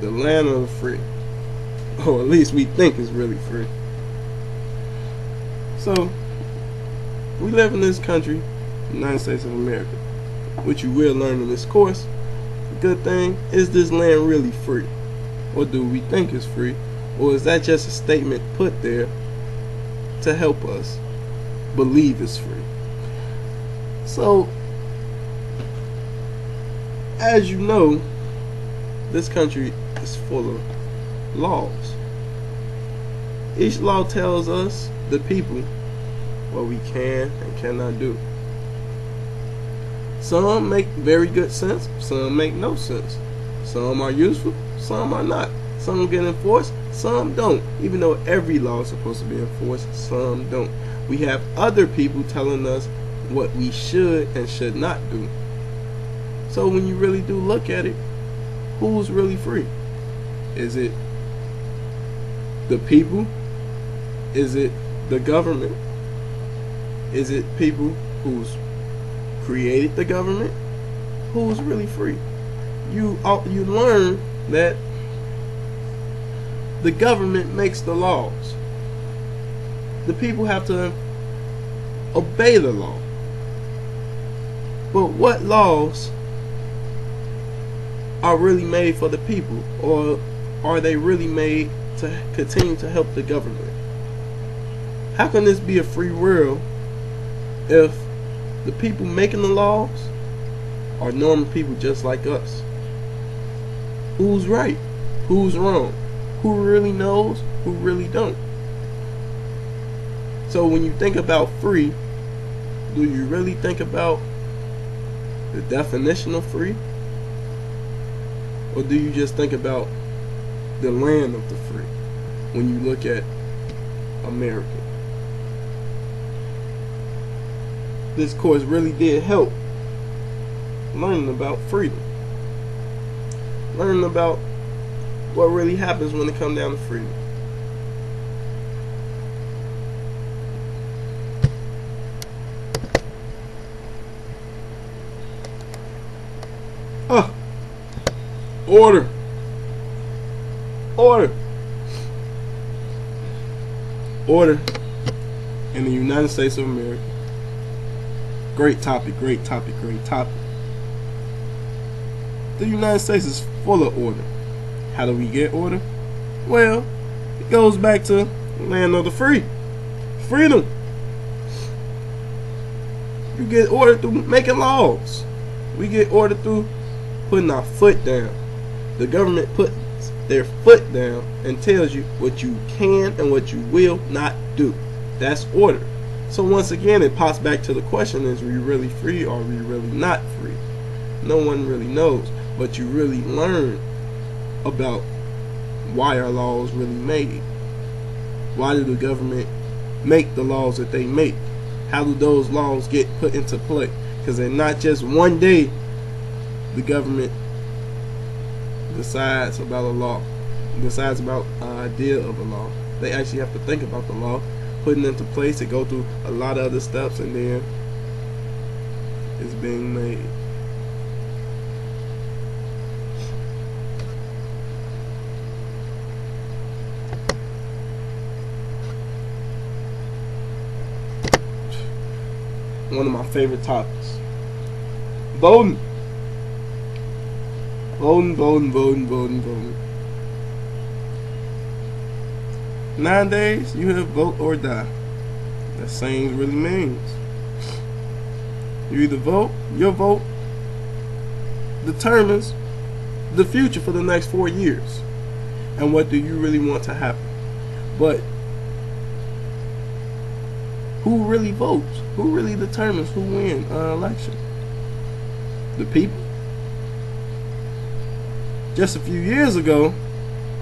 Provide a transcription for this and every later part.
the land of the free, or at least we think it's really free. So we live in this country, United States of America, which you will learn in this course. The good thing is, this land really free, or do we think it's free, or is that just a statement put there to help us believe it's free? So, as you know, this country is full of laws. Each law tells us, the people, what we can and cannot do. Some make very good sense, some make no sense. Some are useful, some are not. Some get enforced, some don't. Even though every law is supposed to be enforced, some don't. We have other people telling us what we should and should not do. So when you really do look at it, who's really free? Is it the people? Is it the government? Is it people who's created the government? Who's really free? You learn that the government makes the laws. The people have to obey the law. But what laws are really made for the people, or are they really made to continue to help the government? How can this be a free world if the people making the laws are normal people just like us? Who's right? Who's wrong? Who really knows? Who really don't? So when you think about free, do you really think about the definition of free? Or do you just think about the land of the free when you look at America? This course really did help learning about freedom. Learning about what really happens when it comes down to freedom. Order. Order. Order in the United States of America. Great topic, great topic, great topic. The United States is full of order. How do we get order? Well, it goes back to land of the free. Freedom. You get order through making laws. We get order through putting our foot down. The government puts their foot down and tells you what you can and what you will not do. That's order. So once again, it pops back to the question, is we really free or are we really not free? No one really knows, but you really learn about why are laws really made. Why do the government make the laws that they make? How do those laws get put into play? Because they're not just one day the government decides about a law, decides about an idea of a law. They actually have to think about the law, putting it into place. It go through a lot of other steps, and then it's being made. One of my favorite topics. Voting. Voting. Nowadays, you have vote or die. That saying really means you either vote, your vote determines the future for the next 4 years. And what do you really want to happen? But who really votes? Who really determines who wins an election? The people? Just a few years ago,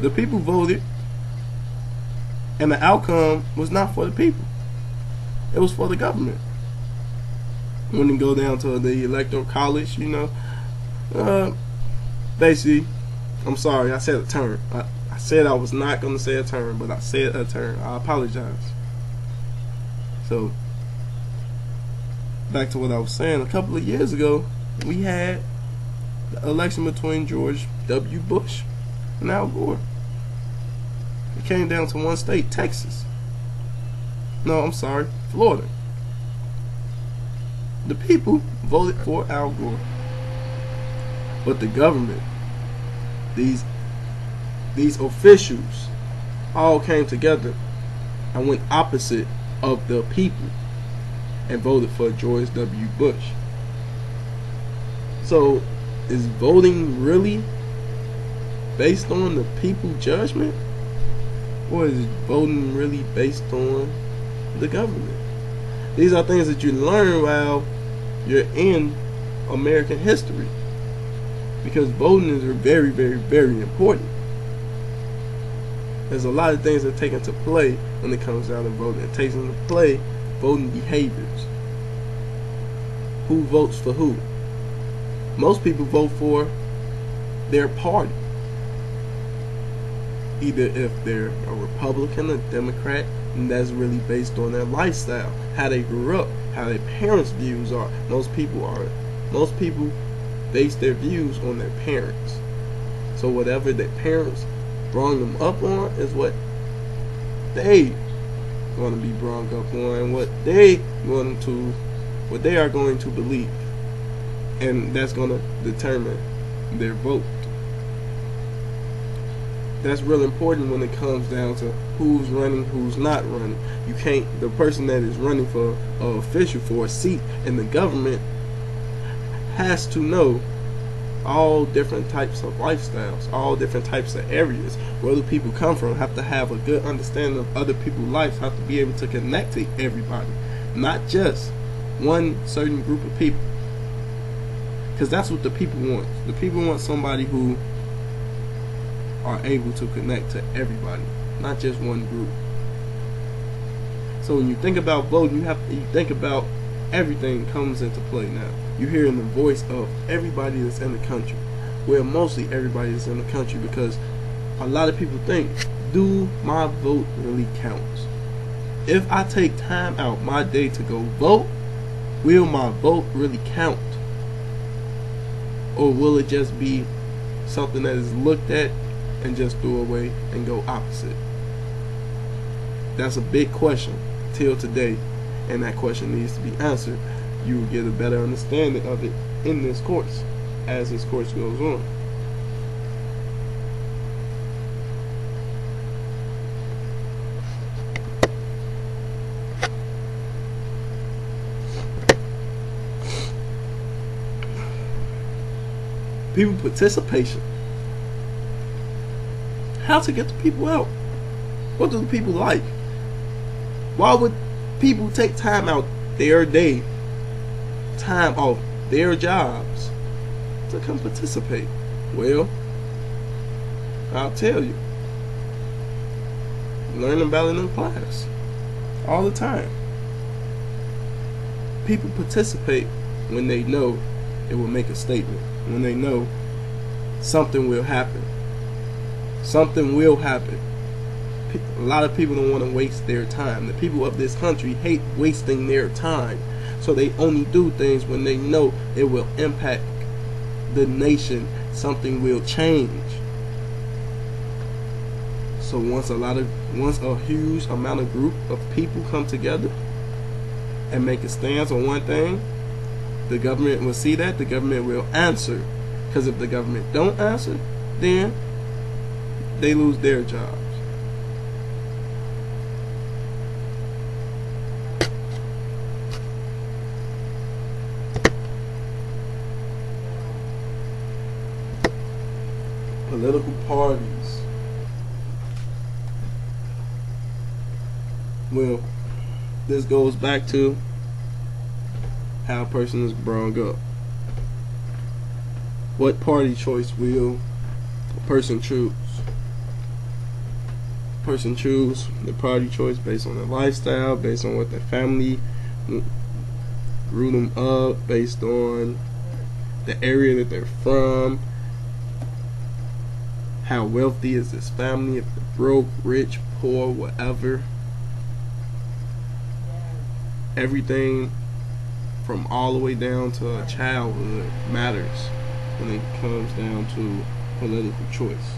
the people voted, and the outcome was not for the people. It was for the government. When you go down to the electoral college, basically, I'm sorry, I said a term. I said I was not going to say a term, but I said a term. I apologize. So, back to what I was saying. A couple of years ago, we had the election between George W. Bush and Al Gore. It came down to one state, Texas. No, I'm sorry, Florida. The people voted for Al Gore. But the government, these officials, all came together and went opposite of the people and voted for George W. Bush. So, is voting really based on the people's judgment? Or is voting really based on the government? These are things that you learn while you're in American history. Because voting is very, very, very important. There's a lot of things that take into play when it comes down to voting. It takes into play voting behaviors. Who votes for who? Most people vote for their party. Either if they're a Republican or Democrat, and that's really based on their lifestyle, how they grew up, how their parents' views are. Most people base their views on their parents. So whatever their parents brought them up on is what they going to be brought up on, and what they are going to believe, and that's going to determine their vote. That's real important when it comes down to who's running, who's not running. You can't, the person that is running for an official for a seat in the government has to know all different types of lifestyles, all different types of areas. Where do people come from? Have to have a good understanding of other people's lives. Have to be able to connect to everybody, not just one certain group of people. Because that's what the people want. The people want somebody who are able to connect to everybody, not just one group. So when you think about voting, you think about everything comes into play now. You're hearing the voice of everybody that's in the country. Well, mostly everybody that's in the country, because a lot of people think, do my vote really count? If I take time out my day to go vote, will my vote really count? Or will it just be something that is looked at and just throw away and go opposite? That's a big question till today, and that question needs to be answered. You will get a better understanding of it in this course as this course goes on. People participation. How to get the people out? What do the people like? Why would people take time out their day, time off their jobs to come participate? Well, I'll tell you. Learn about it in class all the time. People participate when they know it will make a statement, when they know something will happen. Something will happen. A lot of people don't want to waste their time. The people of this country hate wasting their time. So they only do things when they know it will impact the nation. Something will change. So once a huge amount of group of people come together and make a stance on one thing, the government will see that. The government will answer. Because if the government don't answer, then they lose their jobs. Political parties. Well, this goes back to how a person is brought up. What party choice will a person choose? A person choose the party choice based on their lifestyle, based on what their family grew them up, based on the area that they're from, how wealthy is this family, if they're broke, rich, poor, whatever. Everything from all the way down to childhood matters when it comes down to political choice.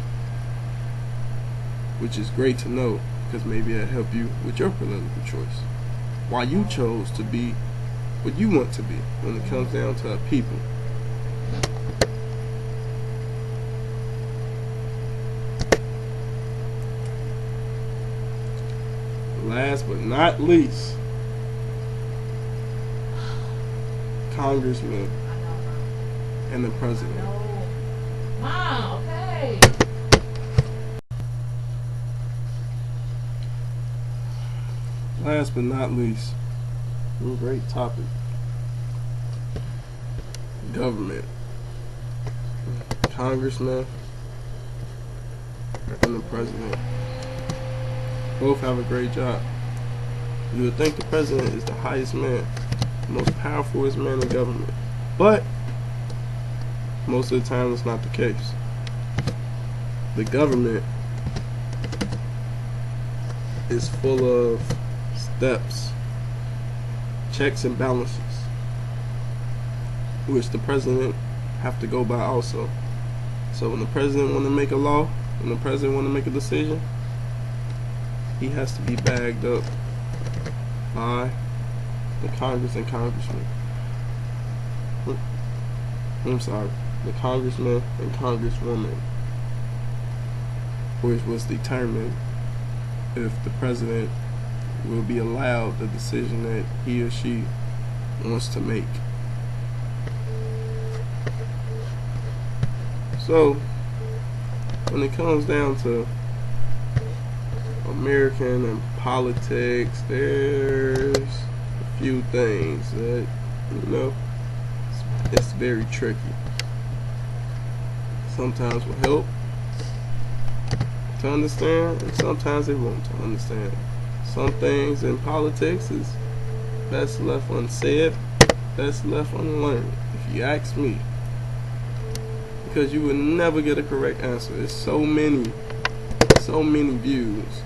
which is great to know, because maybe it'll help you with your political choice. Why you chose to be what you want to be when it comes down to people. Last but not least, Congressman and the president. Wow, okay. Last but not least, great topic. Government. Congressman and the president. Both have a great job. You would think the president is the highest man, the most powerful man in government. But most of the time it's not the case. The government is full of steps, checks and balances, which the president have to go by also. So when the president want to make a law, when the president want to make a decision, he has to be bagged up by the Congress and congressmen. I'm sorry, the congressman and congresswoman, which was determined if the president will be allowed the decision that he or she wants to make. So when it comes down to American and politics, there's a few things that, it's very tricky. Sometimes will help to understand, and sometimes it won't to understand. Some things in politics is best left unsaid, best left unlearned, if you ask me. Because you will never get a correct answer. There's so many views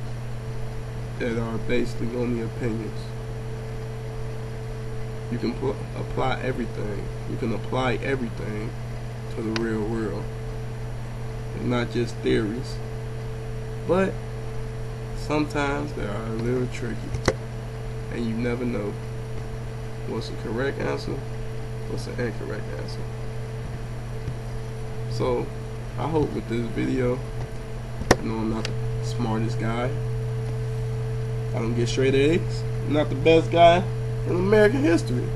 that are basically only opinions. You can apply everything. You can apply everything to the real world, and not just theories. But sometimes they are a little tricky, and you never know what's the correct answer, what's the incorrect answer. So I hope with this video, I know I'm not the smartest guy. I don't get straight A's. I'm not the best guy in American history.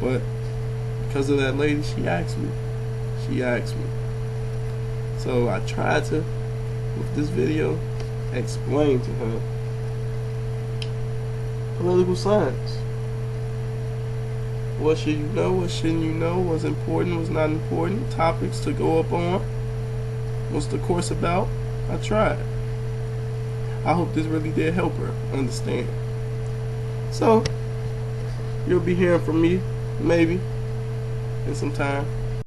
But because of that lady, she asked me. So I tried to, with this video, explain to her political science. What should you know? What shouldn't you know? What's important? What's not important? Topics to go up on. What's the course about? I tried. I hope this really did help her understand. So you'll be hearing from me maybe in some time.